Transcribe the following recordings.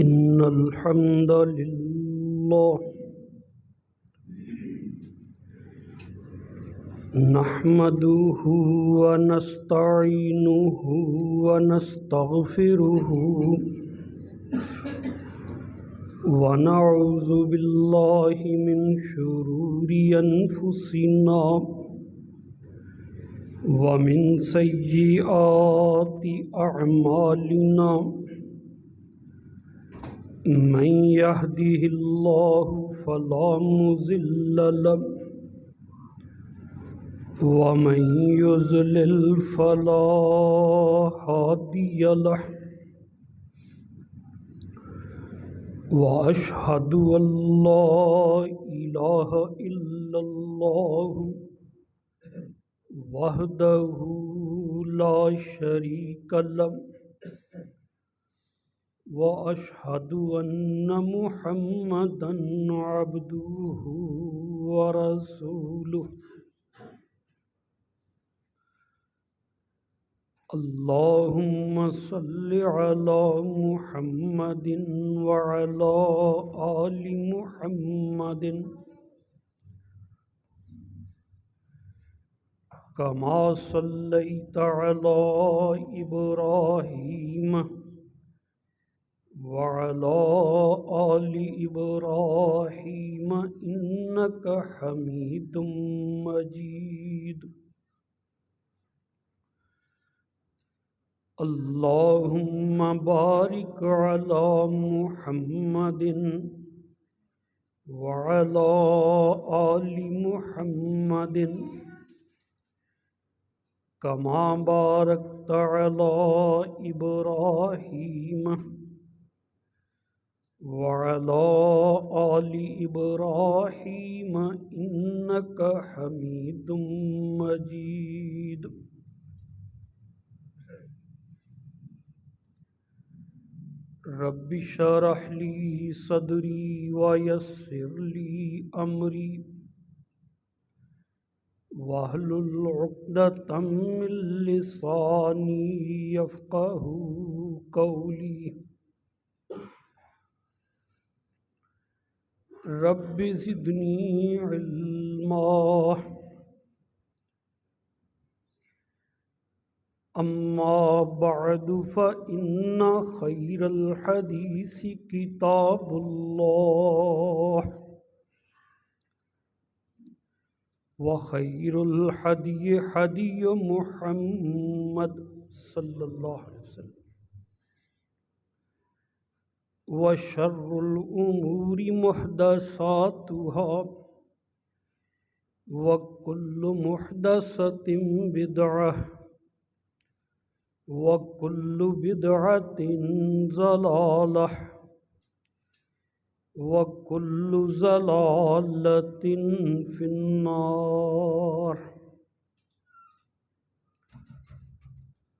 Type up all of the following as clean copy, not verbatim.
إن الحمد لله نحمده ونستعينه ونستغفره ونعوذ بالله من شرور أنفسنا ومن سيئات أعمالنا من يهده الله فلا مضل له ومن يضلل فلا هادي له وأشهد أن لا إله إلا الله وحده لا شريك له وأشهد أن محمدا عبده ورسوله اللهم صل على محمد وعلى آل محمد كما صليت على إبراهيم وعلى آل إبراهيم إنك حميد مجيد اللهم بارك على محمد وعلى آل محمد كما باركت على إبراهيم وعلى آل إبراهيم إنك حميد مجيد رب اشرح لي صدري ويسر لي أمري واحلل عقدة من لساني يفقهوا قولي رب زدني علما أما بعد فإن خير الحديث كتاب الله وخير الهدي هدي محمد صلى الله عليه وسلم وشر الأمور محدثاتها وكل محدثة بدعة وكل بدعة ضلالة وكل ضلالة في النار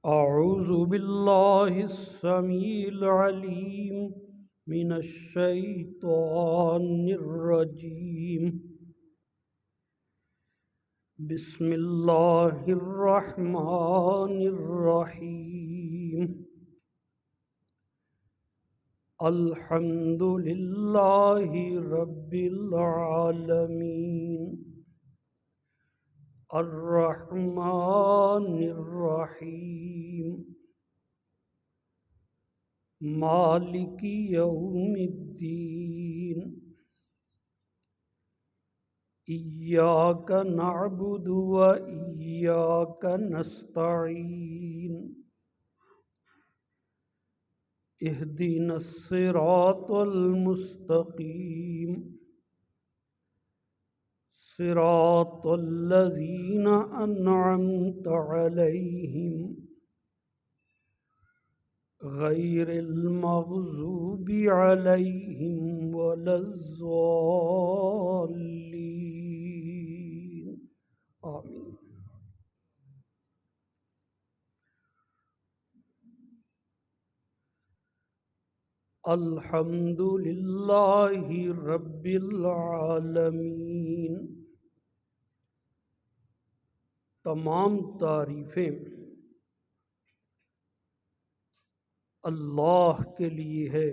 أعوذ بالله السميع العليم من الشيطان الرجيم بسم الله الرحمن الرحيم الحمد لله رب العالمين الرحمن الرحيم مالك يوم الدين إياك نعبد وإياك نستعين اهدنا الصراط المستقيم صراط الذين أنعمت عليهم غير المغضوب عليهم ولا الضالين آمين الحمد لله رب العالمين تمام تعریفیں اللہ کے لیے ہے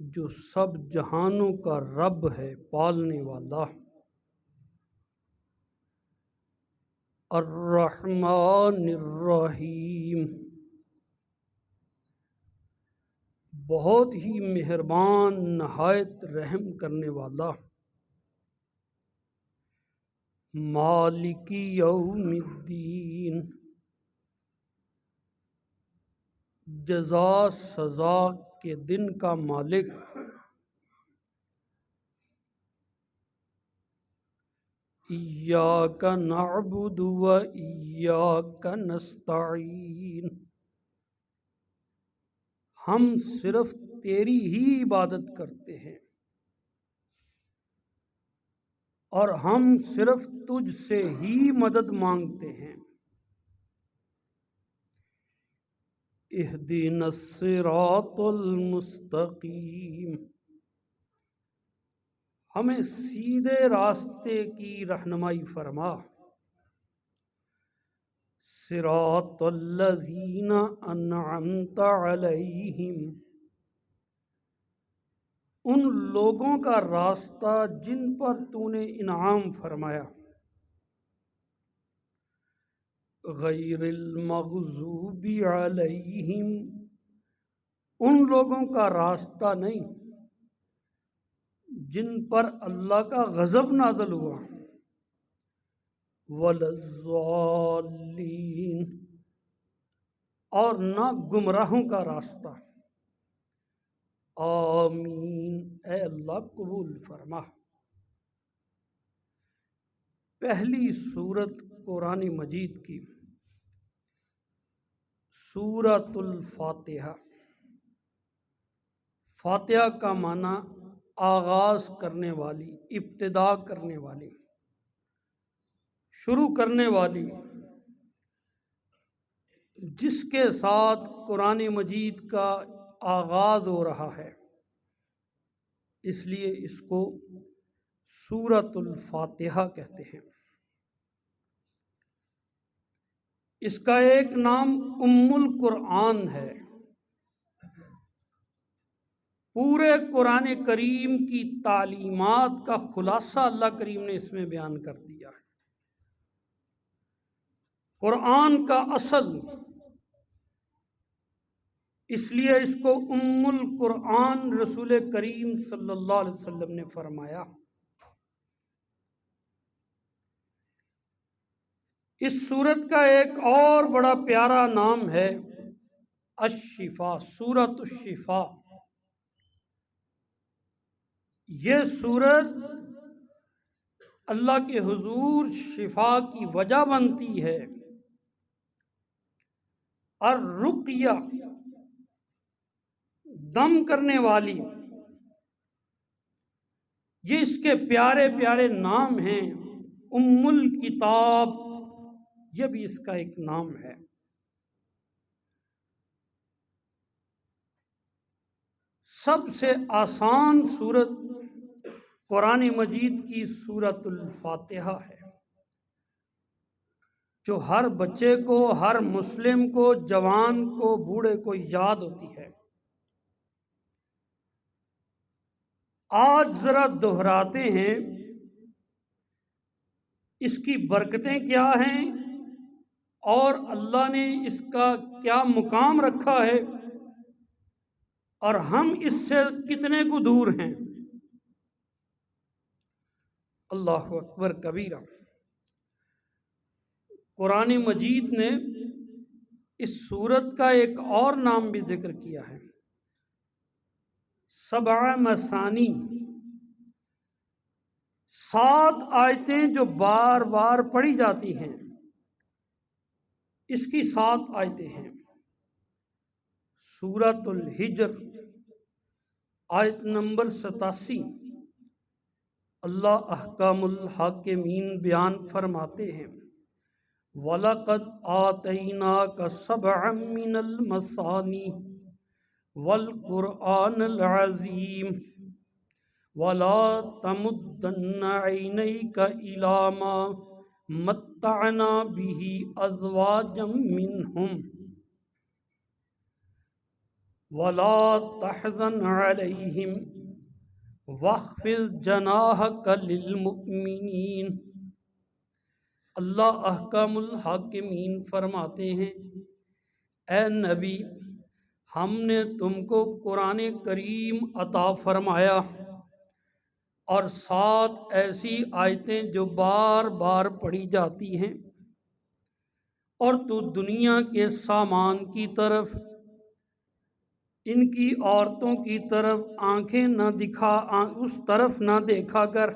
جو سب جہانوں کا رب ہے، پالنے والا، الرحمن الرحیم، بہت ہی مہربان، نہایت رحم کرنے والا، مالک یوم الدین، جزا سزا کے دن کا مالک، ایاک نعبد و ایاک نستعین، ہم صرف تیری ہی عبادت کرتے ہیں اور ہم صرف تجھ سے ہی مدد مانگتے ہیں۔ اہدنا الصراط المستقیم، ہمیں سیدھے راستے کی رہنمائی فرما۔ صراط الذین انعمت علیہم، ان لوگوں کا راستہ جن پر تو نے انعام فرمایا۔ غیر المغضوب علیہم، ان لوگوں کا راستہ نہیں جن پر اللہ کا غضب نازل ہوا۔ ولا الضالین، اور نہ گمراہوں کا راستہ۔ آمین، اے اللہ قبول فرما۔ پہلی سورت قرآن مجید کی، سورۃ الفاتحہ۔ فاتحہ کا معنی آغاز کرنے والی، ابتدا کرنے والی، شروع کرنے والی، جس کے ساتھ قرآن مجید کا آغاز ہو رہا ہے، اس لیے اس کو سورۃ الفاتحہ کہتے ہیں۔ اس کا ایک نام ام القرآن ہے۔ پورے قرآن کریم کی تعلیمات کا خلاصہ اللہ کریم نے اس میں بیان کر دیا ہے۔ قرآن کا اصل، اس لیے اس کو ام القرآن رسول کریم صلی اللہ علیہ وسلم نے فرمایا۔ اس سورت کا ایک اور بڑا پیارا نام ہے الشفا، سورۃ الشفا۔ یہ سورت اللہ کے حضور شفا کی وجہ بنتی ہے، اور رقیہ، دم کرنے والی، یہ اس کے پیارے پیارے نام ہیں۔ ام الکتاب، یہ بھی اس کا ایک نام ہے۔ سب سے آسان سورت قرآن مجید کی سورۃ الفاتحہ ہے، جو ہر بچے کو، ہر مسلم کو، جوان کو، بوڑھے کو یاد ہوتی ہے۔ آج ذرا دہراتے ہیں اس کی برکتیں کیا ہیں اور اللہ نے اس کا کیا مقام رکھا ہے، اور ہم اس سے کتنے کو دور ہیں۔ اللہ اکبر کبیرہ۔ قرآن مجید نے اس سورت کا ایک اور نام بھی ذکر کیا ہے، سبع مثانی، 7 آیتیں جو بار بار پڑھی جاتی ہیں، اس کی 7 آیتیں ہیں۔ سورۃ الحجر، آیت نمبر 87، اللہ احکام الحاکمین بیان فرماتے ہیں، وَلَقَدْ آتَيْنَاكَ سَبْعًا مِّنَ الْمَثَانِي وَالْقُرْآنَ الْعَظِيمِ وَلَا تَمُدَّنَّ عَيْنَيْكَ إِلَىٰ مَا مَتَّعْنَا بِهِ أَزْوَاجًا مِّنْهُمْ ولا تحزن علیہم واخفض جناحک للمؤمنین۔ اللہ احکم الحاکمین فرماتے ہیں، اے نبی ہم نے تم کو قرآن کریم عطا فرمایا اور 7 ایسی آیتیں جو بار بار پڑھی جاتی ہیں، اور تو دنیا کے سامان کی طرف، ان کی عورتوں کی طرف آنکھیں نہ دکھا، اس طرف نہ دیکھا کر،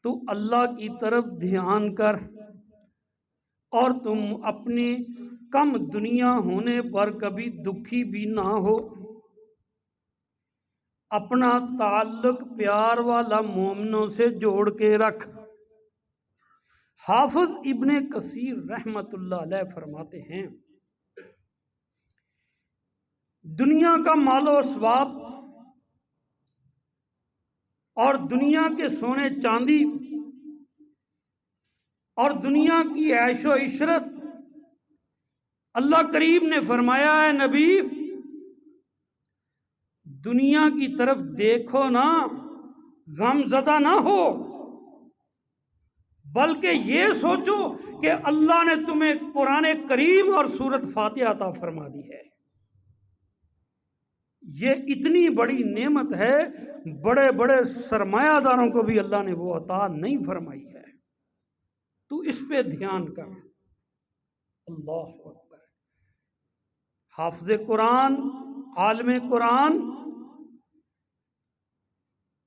تو اللہ کی طرف دھیان کر، اور تم اپنے کم دنیا ہونے پر کبھی دکھی بھی نہ ہو، اپنا تعلق پیار والا مومنوں سے جوڑ کے رکھ۔ حافظ ابن کثیر رحمت اللہ علیہ فرماتے ہیں، دنیا کا مال و اسباب اور دنیا کے سونے چاندی اور دنیا کی عیش و عشرت، اللہ کریم نے فرمایا ہے نبی دنیا کی طرف دیکھو نا، غم زدہ نہ ہو، بلکہ یہ سوچو کہ اللہ نے تمہیں قرآن کریم اور سورت فاتحہ عطا فرما دی ہے۔ یہ اتنی بڑی نعمت ہے، بڑے بڑے سرمایہ داروں کو بھی اللہ نے وہ عطا نہیں فرمائی ہے، تو اس پہ دھیان کر۔ اللہ اکبر۔ حافظ قرآن، عالم قرآن،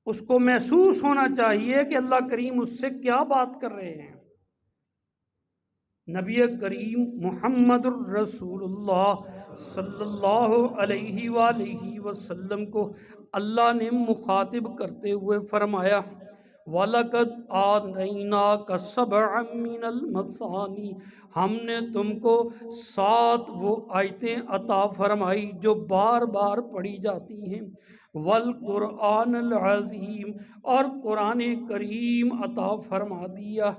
اس کو محسوس ہونا چاہیے کہ اللہ کریم اس سے کیا بات کر رہے ہیں۔ نبی کریم محمد الرسول اللہ صلی اللہ علیہ وآلہ وسلم کو اللہ نے مخاطب کرتے ہوئے فرمایا، وَلَقَدْ آتَيْنَاكَ سَبْعًا مِّنَ الْمَثَانِي، ہم نے تم کو 7 وہ آیتیں عطا فرمائی جو بار بار پڑھی جاتی ہیں، والقرآن العظیم، اور قرآن کریم عطا فرما دیا،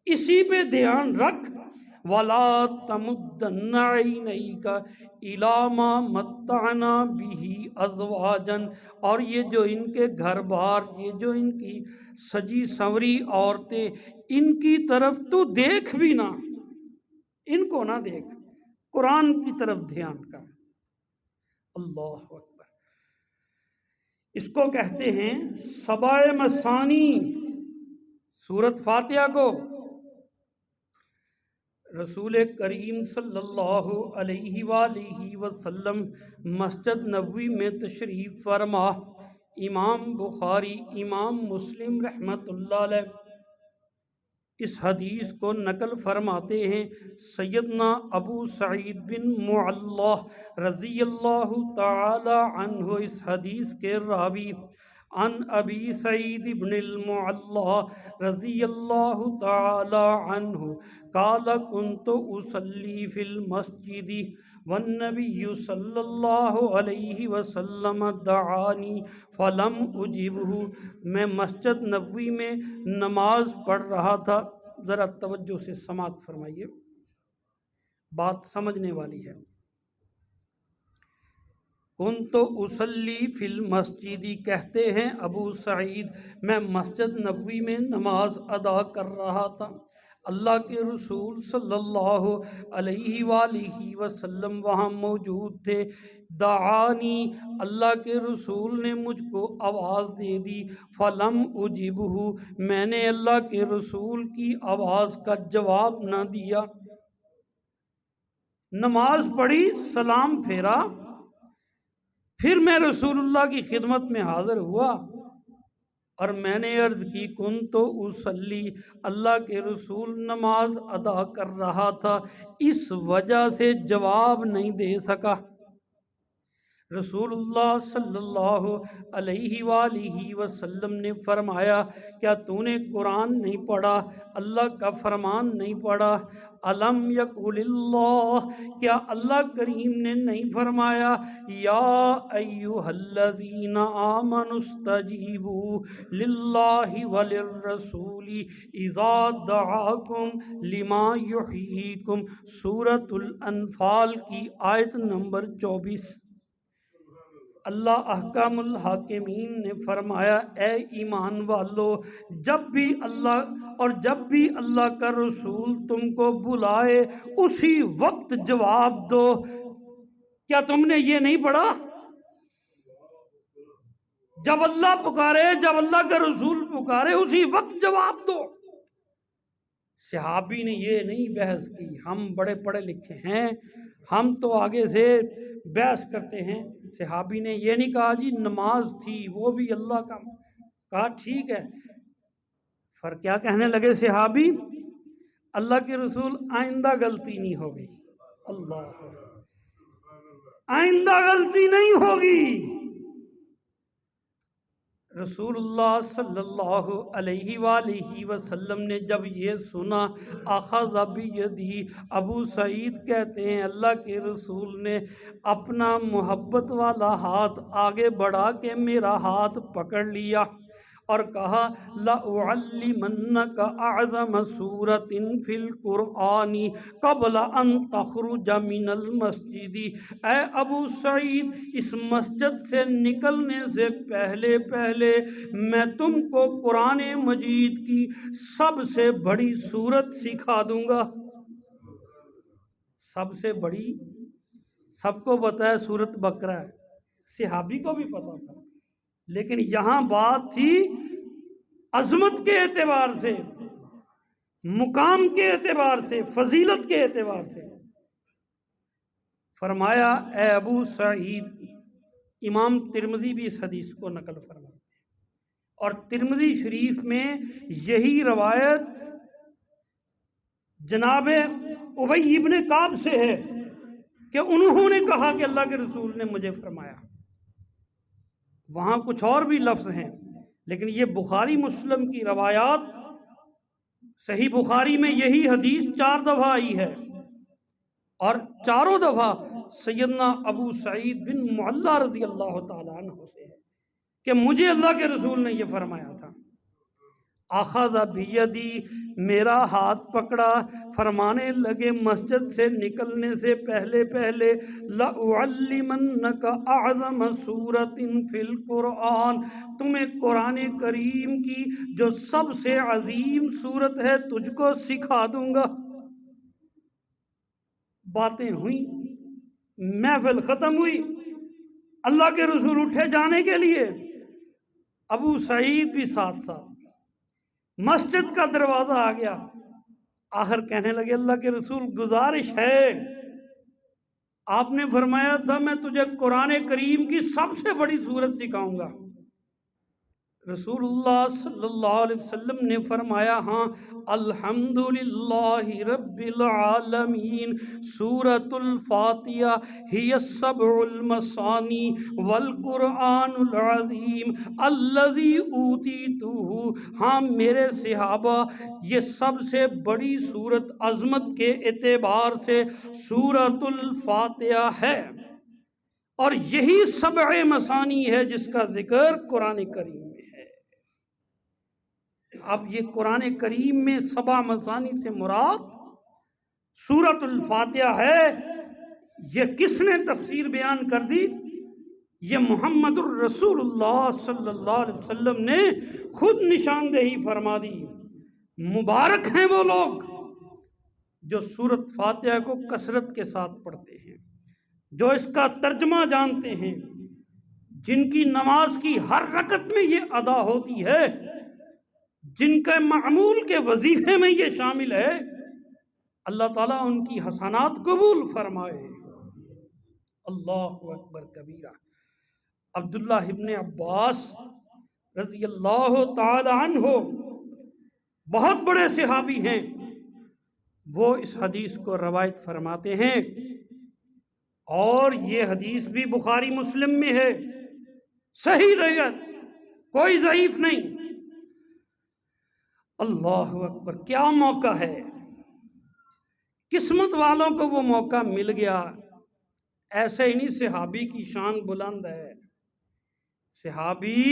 اسی پہ دھیان رکھ۔ وَلَا تَمُدَّنَّ عَيْنَيْكَ إِلَىٰ مَا مَتَّعْنَا بِهِ أَزْوَاجًا، اور یہ جو ان کے گھر بار، یہ جو ان کی سجی سنوری عورتیں، ان کی طرف تو دیکھ بھی نہ، ان کو نہ دیکھ، قرآن کی طرف دھیان کر۔ اللہ اکبر۔ اس کو کہتے ہیں سبع مثانی، سورت فاتحہ کو رسول کریم صلی اللہ علیہ وآلہ وسلم مسجد نبوی میں تشریف فرما، امام بخاری، امام مسلم رحمت اللہ علیہ اس حدیث کو نقل فرماتے ہیں۔ سیدنا ابو سعید بن معلّہ رضی اللہ تعالی عنہ اس حدیث کے راوی، عن ابی سعید بن المعلّہ رضی اللہ تعالی عنہ قال كنت اصلی فی المسجد والنبی صلی اللہ علیہ وسلم دعانی فلم اجبہ، میں مسجد نبوی میں نماز پڑھ رہا تھا۔ ذرا توجہ سے سماعت فرمائیے، بات سمجھنے والی ہے۔ کنت اصلی فی المسجد، کہتے ہیں ابو سعید میں مسجد نبوی میں نماز ادا کر رہا تھا، اللہ کے رسول صلی اللہ علیہ وآلہ وسلم وہاں موجود تھے۔ دعانی، اللہ کے رسول نے مجھ کو آواز دے دی، فلم اجبہ، میں نے اللہ کے رسول کی آواز کا جواب نہ دیا۔ نماز پڑھی، سلام پھیرا، پھر میں رسول اللہ کی خدمت میں حاضر ہوا اور میں نے عرض کی کنت اصلی، اللہ کے رسول نماز ادا کر رہا تھا، اس وجہ سے جواب نہیں دے سکا۔ رسول اللہ صلی اللہ علیہ وآلہ وسلم نے فرمایا کیا تو نے قرآن نہیں پڑھا، اللہ کا فرمان نہیں پڑھا؟ الم یقول اللہ، کیا اللہ کریم نے نہیں فرمایا یا ایھا الذین آمنوا استجیبوا للہ وللرسول اذا دعاکم لما یحییکم، سورۃ الانفال کی آیت نمبر 24۔ اللہ احکام الحاکمین نے فرمایا اے ایمان والو، جب بھی اللہ کا رسول تم کو بلائے اسی وقت جواب دو۔ کیا تم نے یہ نہیں پڑھا؟ جب اللہ پکارے، جب اللہ کا رسول پکارے اسی وقت جواب دو۔ صحابی نے یہ نہیں بحث کی، ہم بڑے پڑھے لکھے ہیں، ہم تو آگے سے بحث کرتے ہیں۔ صحابی نے یہ نہیں کہا جی نماز تھی وہ بھی اللہ کا، کہا ٹھیک ہے۔ پھر کیا کہنے لگے صحابی؟ اللہ کے رسول آئندہ غلطی نہیں ہوگی، اللہ آئندہ غلطی نہیں ہوگی۔ رسول اللہ صلی اللہ علیہ وآلہ وسلم نے جب یہ سنا، اخذ بیدی، ابو سعید کہتے ہیں اللہ کے رسول نے اپنا محبت والا ہاتھ آگے بڑھا کے میرا ہاتھ پکڑ لیا اور کہا لَأُعَلِّمَنَّكَ أَعْظَمَ سُورَةٍ فِي الْقُرْآنِ قَبْلَ أَن تَخْرُجَ مِنَ الْمَسْجِدِ، اے ابو سعید اس مسجد سے نکلنے سے پہلے میں تم کو قرآن مجید کی سب سے بڑی سورت سکھا دوں گا۔ سب سے بڑی، سب کو پتہ ہے سورت بقرہ ہے، صحابی کو بھی پتہ تھا، لیکن یہاں بات تھی عظمت کے اعتبار سے، مقام کے اعتبار سے، فضیلت کے اعتبار سے۔ فرمایا اے ابو سعید، امام ترمذی بھی اس حدیث کو نقل فرماتے ہیں اور ترمذی شریف میں یہی روایت جناب ابی ابن کعب سے ہے کہ انہوں نے کہا کہ اللہ کے رسول نے مجھے فرمایا۔ وہاں کچھ اور بھی لفظ ہیں لیکن یہ بخاری مسلم کی روایات، صحیح بخاری میں یہی حدیث 4 دفعہ آئی ہے اور چاروں دفعہ سیدنا ابو سعید بن معلہ رضی اللہ تعالیٰ عنہ سے ہے کہ مجھے اللہ کے رسول نے یہ فرمایا تھا۔ اخذ بیدی، میرا ہاتھ پکڑا، فرمانے لگے مسجد سے نکلنے سے پہلے لَأُعَلِّمَنَّكَ أَعْظَمَ سُورَةٍ فِي الْقُرْآنِ، تمہیں قرآن کریم کی جو سب سے عظیم سورت ہے تجھ کو سکھا دوں گا۔ باتیں ہوئیں، محفل ختم ہوئی، اللہ کے رسول اٹھے جانے کے لیے، ابو سعید بھی ساتھ مسجد کا دروازہ آ گیا۔ آخر کہنے لگے اللہ کے رسول گزارش ہے، آپ نے فرمایا تھا میں تجھے قرآن کریم کی سب سے بڑی سورت سکھاؤں گا۔ رسول اللہ صلی اللہ علیہ وسلم نے فرمایا ہاں، الحمدللہ رب العالمین، سورۃ الفاتحہ ہی السبع المثانی والقرآن العظیم الذی اوتیتہ، ہاں میرے صحابہ یہ سب سے بڑی سورت عظمت کے اعتبار سے سورۃ الفاتحہ ہے اور یہی سبع مثانی ہے جس کا ذکر قرآن کریم میں ہے۔ اب یہ قرآن کریم میں 7 مثانی سے مراد سورۃ الفاتحہ ہے۔ یہ کس نے تفسیر بیان کر دی؟ یہ محمد الرسول اللہ صلی اللہ علیہ وسلم نے خود نشاندہی فرما دی۔ مبارک ہیں وہ لوگ جو سورۃ فاتحہ کو کثرت کے ساتھ پڑھتے ہیں، جو اس کا ترجمہ جانتے ہیں، جن کی نماز کی ہر رکعت میں یہ ادا ہوتی ہے، جن کے معمول کے وظیفے میں یہ شامل ہے۔ اللہ تعالیٰ ان کی حسنات قبول فرمائے۔ اللہ اکبر کبیرہ۔ عبداللہ ابن عباس رضی اللہ تعالی عنہ بہت بڑے صحابی ہیں، وہ اس حدیث کو روایت فرماتے ہیں اور یہ حدیث بھی بخاری مسلم میں ہے، صحیح روایت، کوئی ضعیف نہیں۔ اللہ اکبر، کیا موقع ہے! قسمت والوں کو وہ موقع مل گیا۔ ایسے ہی نہیں، صحابی کی شان بلند ہے۔ صحابی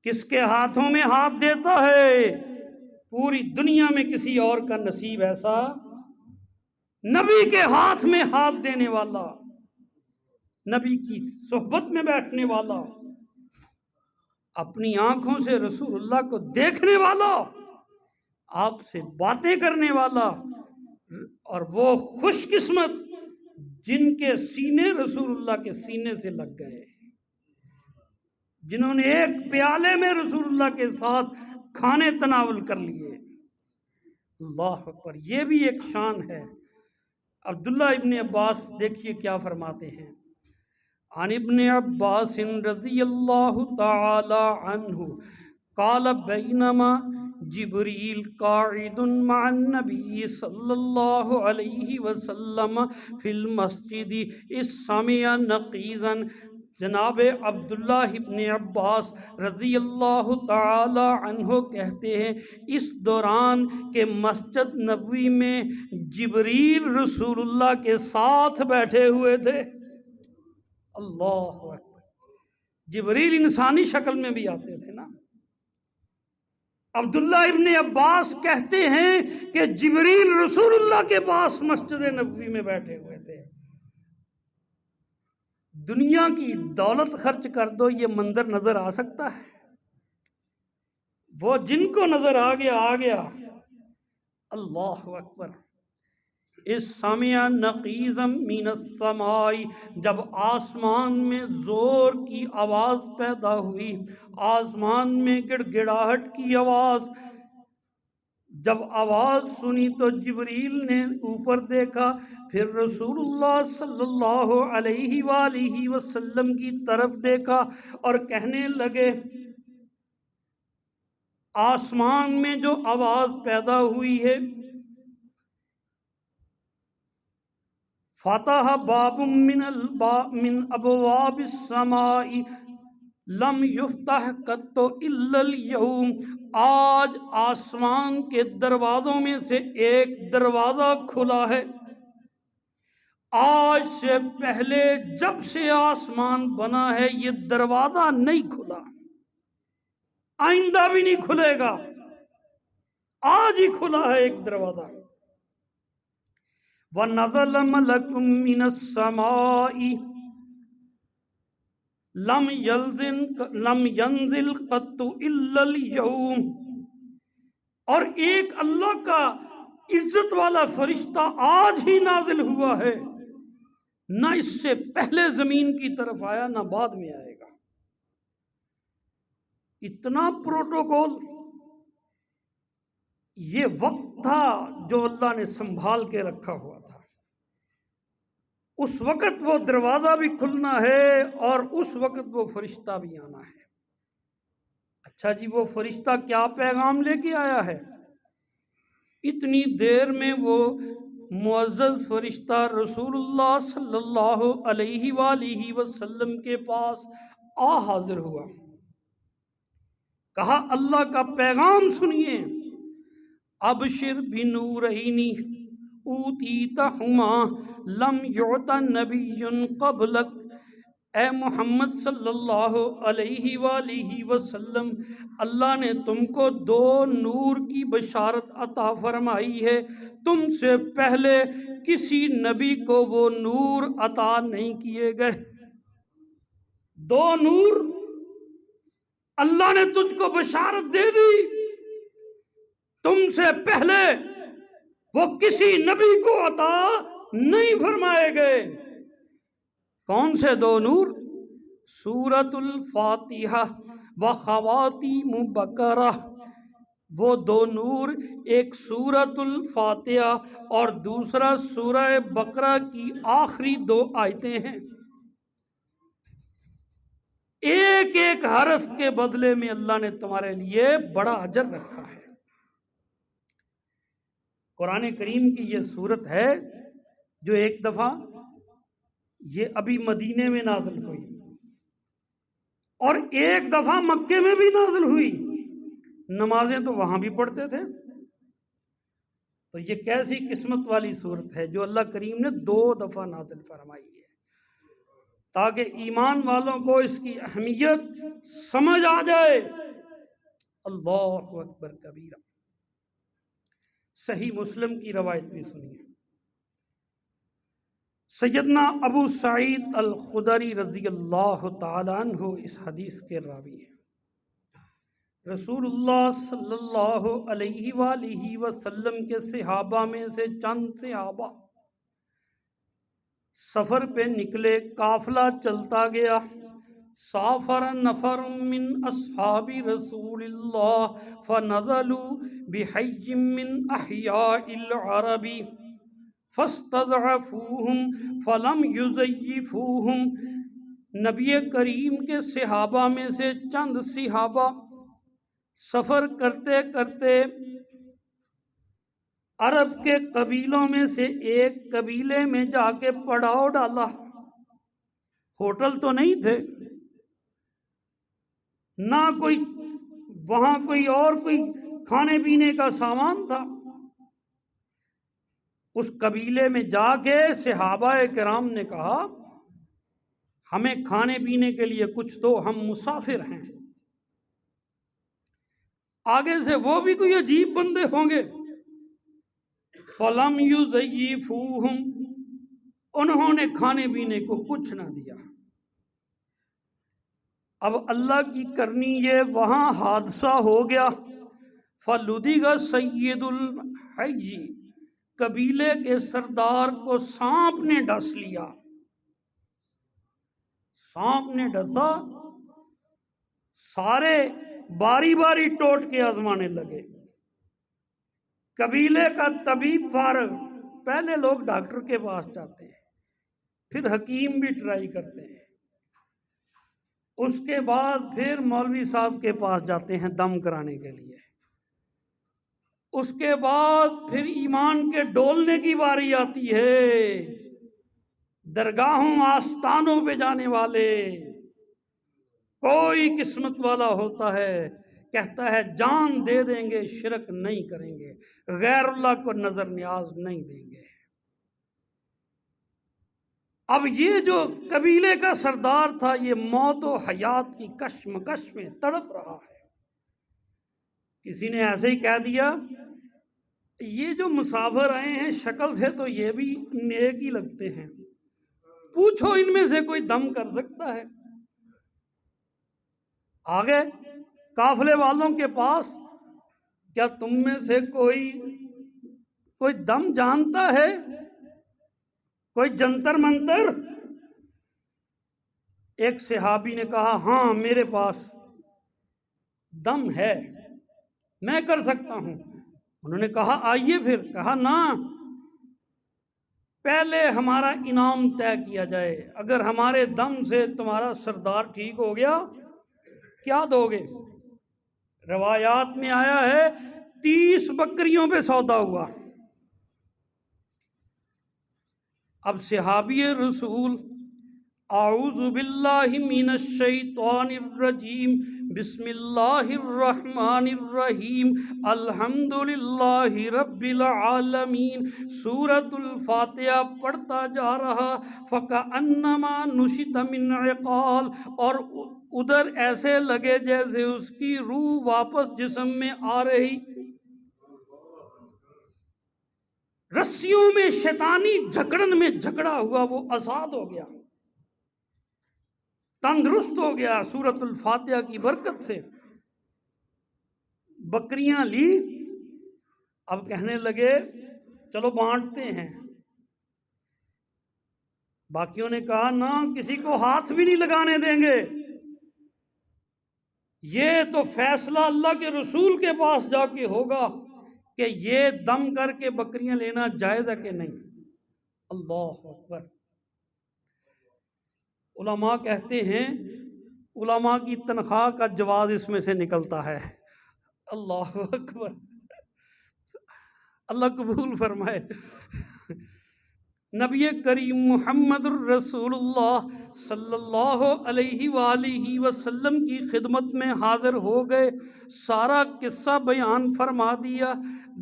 کس کے ہاتھوں میں ہاتھ دیتا ہے؟ پوری دنیا میں کسی اور کا نصیب ایسا، نبی کے ہاتھ میں ہاتھ دینے والا، نبی کی صحبت میں بیٹھنے والا، اپنی آنکھوں سے رسول اللہ کو دیکھنے والا، آپ سے باتیں کرنے والا، اور وہ خوش قسمت جن کے سینے رسول اللہ کے سینے سے لگ گئے، جنہوں نے ایک پیالے میں رسول اللہ کے ساتھ کھانے تناول کر لیے۔ اللہ اکبر، یہ بھی ایک شان ہے۔ عبداللہ ابن عباس دیکھیے کیا فرماتے ہیں، عن ابن عباس رضی اللہ تعالی عنہ قال بینما جبریل قاعد مع النبی صلی اللہ علیہ وسلم فی المسجد اذ سمع نقیزا۔ جناب عبداللہ ابن عباس رضی اللہ تعالی عنہ کہتے ہیں، اس دوران کہ مسجد نبوی میں جبریل رسول اللہ کے ساتھ بیٹھے ہوئے تھے۔ اللہ اکبر، جبریل انسانی شکل میں بھی آتے تھے نا۔ عبداللہ ابن عباس کہتے ہیں کہ جبریل رسول اللہ کے پاس مسجد نبوی میں بیٹھے ہوئے تھے۔ دنیا کی دولت خرچ کر دو، یہ منظر نظر آ سکتا ہے؟ وہ جن کو نظر آ گیا آ گیا۔ اللہ اکبر، اس سمع نقیزا من السماء، جب آسمان میں زور کی آواز پیدا ہوئی، آسمان میں گڑ گڑاہٹ کی آواز، جب آواز سنی تو جبریل نے اوپر دیکھا، پھر رسول اللہ صلی اللہ علیہ وآلہ وسلم کی طرف دیکھا اور کہنے لگے، آسمان میں جو آواز پیدا ہوئی ہے، فتح باب من ابواب السماء لم یفتح قط الا اليوم، آج آسمان کے دروازوں میں سے ایک دروازہ کھلا ہے، آج سے پہلے جب سے آسمان بنا ہے یہ دروازہ نہیں کھلا، آئندہ بھی نہیں کھلے گا، آج ہی کھلا ہے ایک دروازہ۔ وَنَزَلَ مَلَكٌ مِّنَ السَّمَاءِ لَمْ يَنزِلْ قَطُّ إِلَّا الْيَوْمَ، اور ایک اللہ کا عزت والا فرشتہ آج ہی نازل ہوا ہے، نہ اس سے پہلے زمین کی طرف آیا نہ بعد میں آئے گا۔ اتنا پروٹوکول، یہ وقت تھا جو اللہ نے سنبھال کے رکھا ہوا تھا۔ اس وقت وہ دروازہ بھی کھلنا ہے اور اس وقت وہ فرشتہ بھی آنا ہے۔ اچھا جی، وہ فرشتہ کیا پیغام لے کے آیا ہے؟ اتنی دیر میں وہ معزز فرشتہ رسول اللہ صلی اللہ علیہ وآلہ وسلم کے پاس آ حاضر ہوا، کہا اللہ کا پیغام سنیے، ابشر بنورین اوتیتہما لم یعط نبی قبلک، اے محمد صلی اللہ علیہ وآلہ وسلم، اللہ نے تم کو دو نور کی بشارت عطا فرمائی ہے، تم سے پہلے کسی نبی کو وہ نور عطا نہیں کیے گئے۔ دو نور اللہ نے تجھ کو بشارت دے دی، تم سے پہلے وہ کسی نبی کو عطا نہیں فرمائے گئے۔ کون سے دو نور؟ سورۃ الفاتحہ و خواتیم بقرہ، وہ دو نور، ایک سورۃ الفاتحہ اور دوسرا سورہ بقرہ کی آخری دو آیتیں ہیں۔ ایک ایک حرف کے بدلے میں اللہ نے تمہارے لیے بڑا اجر رکھا ہے۔ قرآن کریم کی یہ سورت ہے جو ایک دفعہ یہ ابھی مدینے میں نازل ہوئی اور ایک دفعہ مکے میں بھی نازل ہوئی، نمازیں تو وہاں بھی پڑھتے تھے۔ تو یہ کیسی قسمت والی صورت ہے جو اللہ کریم نے 2 دفعہ نازل فرمائی ہے، تاکہ ایمان والوں کو اس کی اہمیت سمجھ آ جائے۔ اللہ اکبر کبیرہ۔ صحیح مسلم کی روایت بھی سنیے، سیدنا ابو سعید الخدری رضی اللہ تعالی عنہ اس حدیث کے راوی ہیں۔ رسول اللہ صلی اللہ علیہ وآلہ وسلم کے صحابہ میں سے چند صحابہ سفر پہ نکلے، قافلہ چلتا گیا۔ سافر نفر من اصحاب رسول اللہ فنزلوا بحی من احیاء العرب فاستضعفوهم فلم یضیفوهم۔ نبی کریم کے صحابہ میں سے چند صحابہ سفر کرتے کرتے عرب کے قبیلوں میں سے ایک قبیلے میں جا کے پڑاؤ ڈالا۔ ہوٹل تو نہیں تھے، نہ کوئی وہاں کوئی کھانے پینے کا سامان تھا۔ اس قبیلے میں جا کے صحابہ کرام نے کہا ہمیں کھانے پینے کے لیے کچھ دو، ہم مسافر ہیں۔ آگے سے وہ بھی کوئی عجیب بندے ہوں گے۔ فَلَمْ يُضَيِّفُوهُمْ، انہوں نے کھانے پینے کو کچھ نہ دیا۔ اب اللہ کی کرنی یہ وہاں حادثہ ہو گیا۔ فَلُدِغَ سَيِّدُ الْحَيِّ، قبیلے کے سردار کو سانپ نے ڈس لیا۔ سانپ نے ڈسا، سارے باری باری ٹوٹ کے آزمانے لگے۔ قبیلے کا طبیب فارغ، پہلے لوگ ڈاکٹر کے پاس جاتے ہیں، پھر حکیم بھی ٹرائی کرتے ہیں، اس کے بعد پھر مولوی صاحب کے پاس جاتے ہیں دم کرانے کے لیے، اس کے بعد پھر ایمان کے ڈولنے کی باری آتی ہے۔ درگاہوں آستانوں پہ جانے والے، کوئی قسمت والا ہوتا ہے کہتا ہے جان دے دیں گے، شرک نہیں کریں گے، غیر اللہ کو نظر نیاز نہیں دیں گے۔ اب یہ جو قبیلے کا سردار تھا یہ موت و حیات کی کشمکش میں تڑپ رہا ہے۔ کسی نے ایسے ہی کہہ دیا یہ جو مسافر آئے ہیں شکل سے تو یہ بھی نیک ہی لگتے ہیں، پوچھو ان میں سے کوئی دم کر سکتا ہے؟ آگے قافلے والوں کے پاس، کیا تم میں سے کوئی دم جانتا ہے، کوئی جنتر منتر؟ ایک صحابی نے کہا ہاں میرے پاس دم ہے، میں کر سکتا ہوں۔ انہوں نے کہا آئیے پھر۔ کہا نہ، پہلے ہمارا انعام طے کیا جائے، اگر ہمارے دم سے تمہارا سردار ٹھیک ہو گیا کیا دو گے؟ روایات میں آیا ہے 30 بکریوں پہ سودا ہوا۔ اب صحابی رسول اعوذ باللہ من الشیطان الرجیم بسم اللہ الرحمن الرحیم الحمدللہ رب العالمین سورۃ الفاتحہ پڑھتا جا رہا، فکأنما نشط من عقال، اور ادھر ایسے لگے جیسے اس کی روح واپس جسم میں آ رہی، رسیوں میں شیطانی جھکڑن میں جھگڑا ہوا وہ آزاد ہو گیا، تندرست ہو گیا سورۃ الفاتحہ کی برکت سے۔ بکریاں لی، اب کہنے لگے چلو بانٹتے ہیں۔ باقیوں نے کہا نہ، کسی کو ہاتھ بھی نہیں لگانے دیں گے، یہ تو فیصلہ اللہ کے رسول کے پاس جا کے ہوگا کہ یہ دم کر کے بکریاں لینا جائز ہے کہ نہیں۔ اللہ اکبر۔ علماء کہتے ہیں علماء کی تنخواہ کا جواز اس میں سے نکلتا ہے۔ اللہ اکبر، اللہ قبول فرمائے۔ نبی کریم محمد الرسول اللہ صلی اللہ علیہ وآلہ وسلم کی خدمت میں حاضر ہو گئے، سارا قصہ بیان فرما دیا۔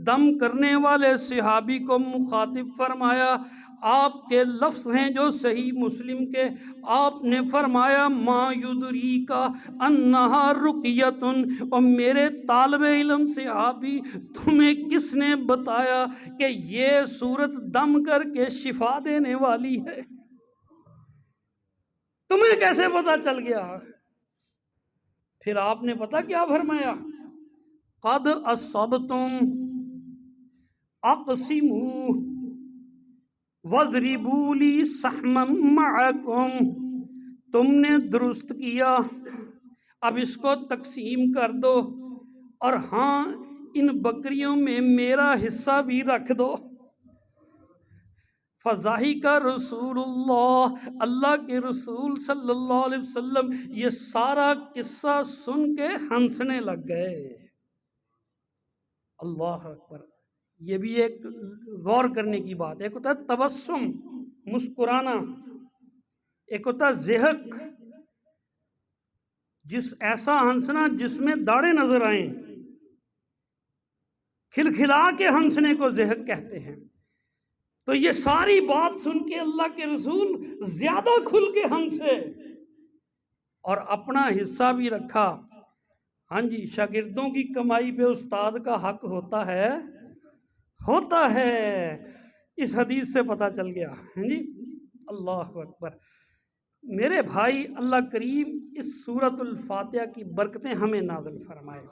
دم کرنے والے صحابی کو مخاطب فرمایا، آپ کے لفظ ہیں جو صحیح مسلم کے، آپ نے فرمایا ما یدری کا انہا رقیتن، اور میرے طالب علم صحابی تمہیں کس نے بتایا کہ یہ سورت دم کر کے شفا دینے والی ہے؟ تمہیں کیسے پتا چل گیا؟ پھر آپ نے پتا کیا فرمایا؟ قد اصبتم اقسموا وَاضْرِبُوا لِي سَحْمًا مَعَكُمْ، تم نے درست کیا، اب اس کو تقسیم کر دو، اور ہاں ان بکریوں میں میرا حصہ بھی رکھ دو۔ فَضَحِكَ رسول اللہ کے رسول صلی اللہ علیہ وسلم یہ سارا قصہ سن کے ہنسنے لگ گئے۔ اللہ اکبر۔ یہ بھی ایک غور کرنے کی بات ہے۔ ایک ہوتا ہے تبسم، مسکرانا، ایک ہوتا ہے ضحک، ایسا ہنسنا جس میں داڑیں نظر آئیں، کھلکھلا کے ہنسنے کو ضحک کہتے ہیں۔ تو یہ ساری بات سن کے اللہ کے رسول زیادہ کھل کے ہنسے اور اپنا حصہ بھی رکھا۔ ہاں جی، شاگردوں کی کمائی پہ استاد کا حق ہوتا ہے، اس حدیث سے پتہ چل گیا۔ ہاں جی، اللہ اکبر۔ میرے بھائی، اللہ کریم اس سورۃ الفاتحہ کی برکتیں ہمیں نازل فرمائے۔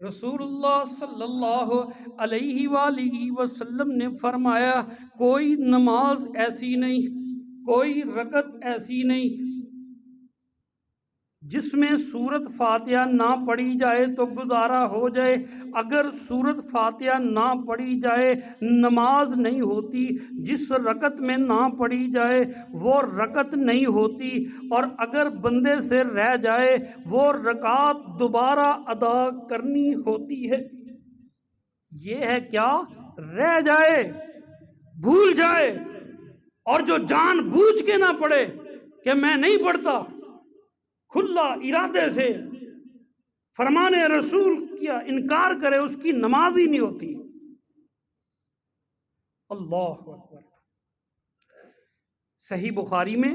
رسول اللہ صلی اللہ علیہ وآلہ وسلم نے فرمایا، کوئی نماز ایسی نہیں، کوئی رکعت ایسی نہیں جس میں سورت فاتحہ نہ پڑھی جائے تو گزارا ہو جائے۔ اگر سورت فاتحہ نہ پڑھی جائے نماز نہیں ہوتی، جس رکعت میں نہ پڑھی جائے وہ رکعت نہیں ہوتی، اور اگر بندے سے رہ جائے وہ رکعت دوبارہ ادا کرنی ہوتی ہے۔ یہ ہے کیا؟ رہ جائے، بھول جائے، اور جو جان بوجھ کے نہ پڑھے کہ میں نہیں پڑھتا، کھلا ارادے سے فرمان رسول کیا انکار کرے، اس کی نماز ہی نہیں ہوتی۔ اللہ اکبر۔ صحیح بخاری میں،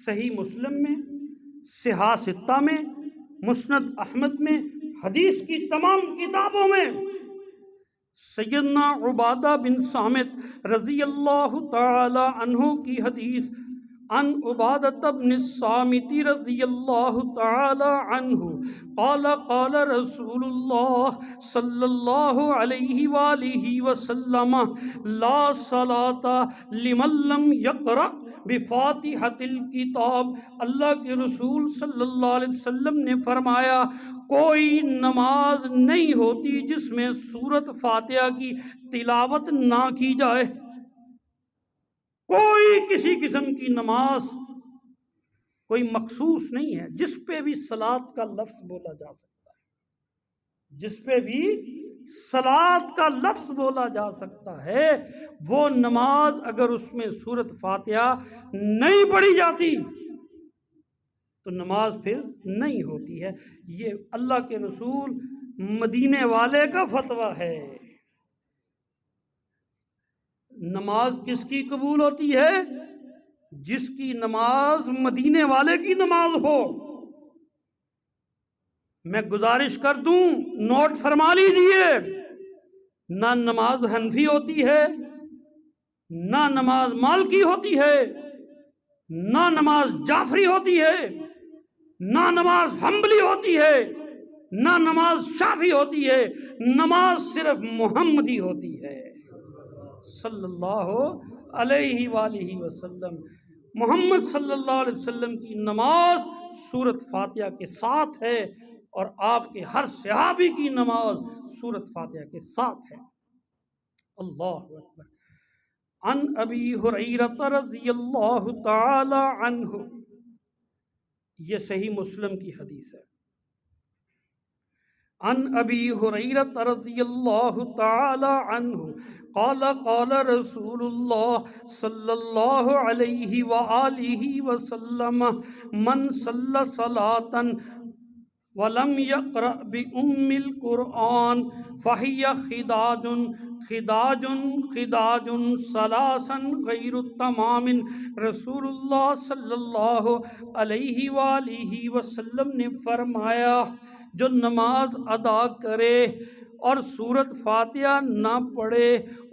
صحیح مسلم میں، صحاح ستہ میں، مسند احمد میں، حدیث کی تمام کتابوں میں سیدنا عبادہ بن صامت رضی اللہ تعالی عنہ کی حدیث، عن عبادة بن الصامت رضی اللہ تعالی عنہ قال قال رسول اللہ صلی اللہ علیہ وآلہ وسلم لا صلاة لمن لم يقرأ بفاتحة الکتاب۔ اللہ کے رسول صلی اللہ علیہ وسلم نے فرمایا، کوئی نماز نہیں ہوتی جس میں سورت فاتحہ کی تلاوت نہ کی جائے۔ کوئی کسی قسم کی نماز کوئی مخصوص نہیں ہے جس پہ بھی صلاۃ کا لفظ بولا جا سکتا ہے، جس پہ بھی صلاۃ کا لفظ بولا جا سکتا ہے، وہ نماز اگر اس میں سورت فاتحہ نہیں پڑھی جاتی تو نماز پھر نہیں ہوتی ہے۔ یہ اللہ کے رسول مدینے والے کا فتویٰ ہے۔ نماز کس کی قبول ہوتی ہے؟ جس کی نماز مدینے والے کی نماز ہو۔ میں گزارش کر دوں، نوٹ فرما لیجیے، نہ نماز حنفی ہوتی ہے، نہ نماز مالکی ہوتی ہے، نہ نماز جعفری ہوتی ہے، نہ نماز حنبلی ہوتی ہے، نہ نماز شافعی ہوتی ہے، نماز صرف محمدی ہوتی ہے صلی اللہ علیہ وآلہ وسلم۔ محمد صلی اللہ علیہ وسلم کی نماز سورت فاتحہ کے ساتھ ہے، اور آپ کے ہر صحابی کی نماز سورت فاتحہ کے ساتھ ہے۔ اللہ اکبر۔ عن ابی ہریرہ رضی اللہ تعالی عنہ، یہ صحیح مسلم کی حدیث ہے۔ عن ابی ہریرہ رضی اللہ تعالی عنہ قال قال رسول اللہ صلی اللہ علیہ وآلہ وسلم من صلی صلاة ولم يقرأ بأم القرآن فهي خداج ثلاثا غیر التمام۔ رسول اللہ صلی اللہ علیہ وآلہ وسلم نے فرمایا جو نماز ادا کرے اور سورت فاتحہ نہ پڑھے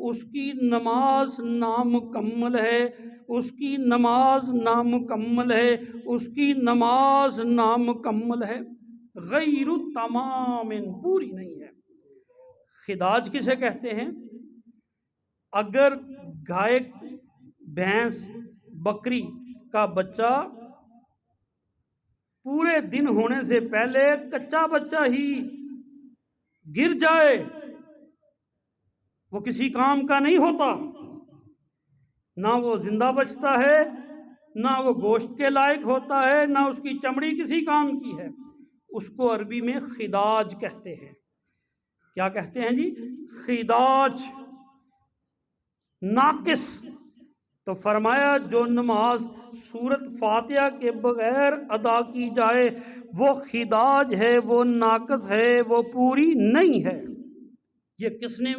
اس کی نماز نامکمل ہے، اس کی نماز نامکمل ہے، اس کی نماز نامکمل ہے، غیر تمام، پوری نہیں ہے۔ خداج کسے کہتے ہیں؟ اگر گائے، بھینس، بکری کا بچہ پورے دن ہونے سے پہلے کچا بچہ ہی گر جائے، وہ کسی کام کا نہیں ہوتا، نہ وہ زندہ بچتا ہے، نہ وہ گوشت کے لائق ہوتا ہے، نہ اس کی چمڑی کسی کام کی ہے، اس کو عربی میں خداج کہتے ہیں۔ کیا کہتے ہیں جی؟ خداج، ناقص۔ تو فرمایا جو نماز سورت فاتحہ کے بغیر ادا کی جائے وہ خداج ہے، وہ ناقص ہے، وہ پوری نہیں ہے۔ یہ کس نے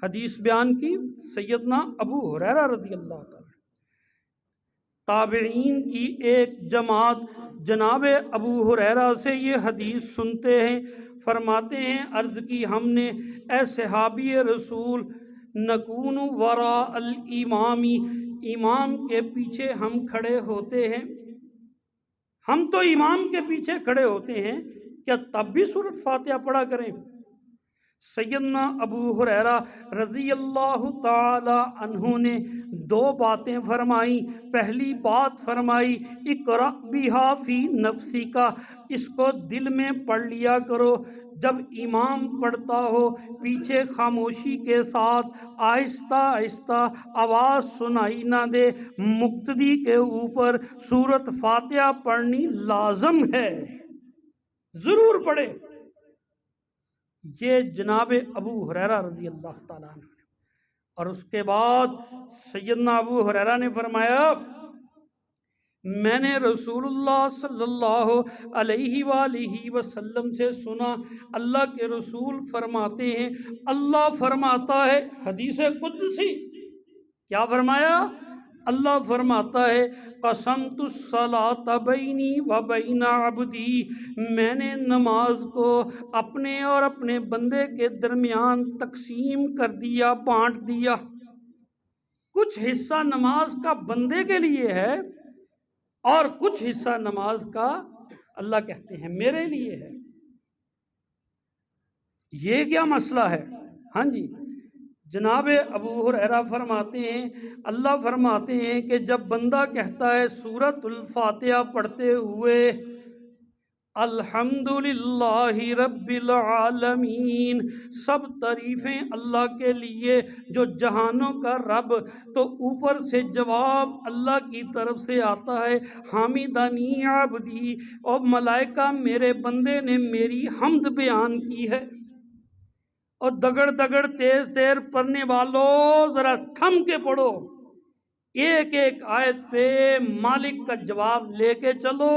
حدیث بیان کی؟ سیدنا ابو ہریرہ رضی اللہ تعالی۔ تابعین کی ایک جماعت جناب ابو ہریرہ سے یہ حدیث سنتے ہیں، فرماتے ہیں عرض کی ہم نے اے صحابی رسول نکون وراء الامامی، امام کے پیچھے ہم کھڑے ہوتے ہیں، ہم تو امام کے پیچھے کھڑے ہوتے ہیں، کیا تب بھی سورۃ فاتحہ پڑھا کریں؟ سیدنا ابو ہریرہ رضی اللہ تعالی عنہ نے دو باتیں فرمائی۔ پہلی بات فرمائی اقرأ بہا فی نفسی کا، اس کو دل میں پڑھ لیا کرو، جب امام پڑھتا ہو پیچھے خاموشی کے ساتھ آہستہ آہستہ آواز سنائی نہ دے، مقتدی کے اوپر سورۃ فاتحہ پڑھنی لازم ہے، ضرور پڑھے۔ یہ جناب ابو ہریرہ رضی اللہ تعالیٰ عنہ، اور اس کے بعد سیدنا ابو ہریرہ نے فرمایا میں نے رسول اللہ صلی اللہ علیہ وآلہ وسلم سے سنا، اللہ کے رسول فرماتے ہیں، اللہ فرماتا ہے، حدیث قدسی، کیا فرمایا؟ اللہ فرماتا ہے قسمت الصلاۃ بینی و بین عبدی، میں نے نماز کو اپنے اور اپنے بندے کے درمیان تقسیم کر دیا، بانٹ دیا۔ کچھ حصہ نماز کا بندے کے لیے ہے اور کچھ حصہ نماز کا اللہ کہتے ہیں میرے لیے ہے۔ یہ کیا مسئلہ ہے؟ ہاں جی، جناب ابو ہریرہ فرماتے ہیں اللہ فرماتے ہیں کہ جب بندہ کہتا ہے سورۃ الفاتحہ پڑھتے ہوئے الحمدللہ رب العالمین، سب تعریفیں اللہ کے لیے جو جہانوں کا رب، تو اوپر سے جواب اللہ کی طرف سے آتا ہے حامدنی عبدی، اور ملائکہ میرے بندے نے میری حمد بیان کی ہے۔ اور دگڑ دگڑ تیز تیز پڑھنے والوں ذرا تھم کے پڑھو، ایک ایک آیت پہ مالک کا جواب لے کے چلو،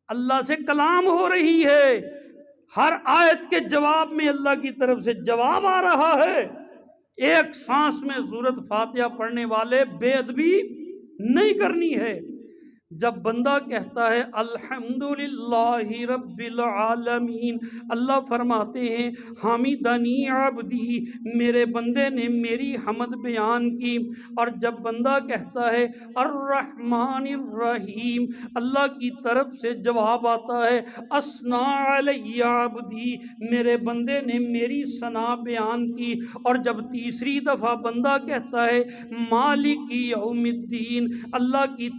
اللہ سے کلام ہو رہی ہے، ہر آیت کے جواب میں اللہ کی طرف سے جواب آ رہا ہے۔ ایک سانس میں سورۃ فاتحہ پڑھنے والے بے ادبی نہیں کرنی ہے۔ جب بندہ کہتا ہے الحمدللہ رب العالمین، اللہ فرماتے ہیں حامدنی عبدی، میرے بندے نے میری حمد بیان کی۔ اور جب بندہ کہتا ہے الرحمن الرحیم، اللہ کی طرف سے جواب آتا ہے اثنا علی عبدی، میرے بندے نے میری ثنا بیان کی۔ اور جب تیسری دفعہ بندہ کہتا ہے مالک یوم الدین، اللہ کی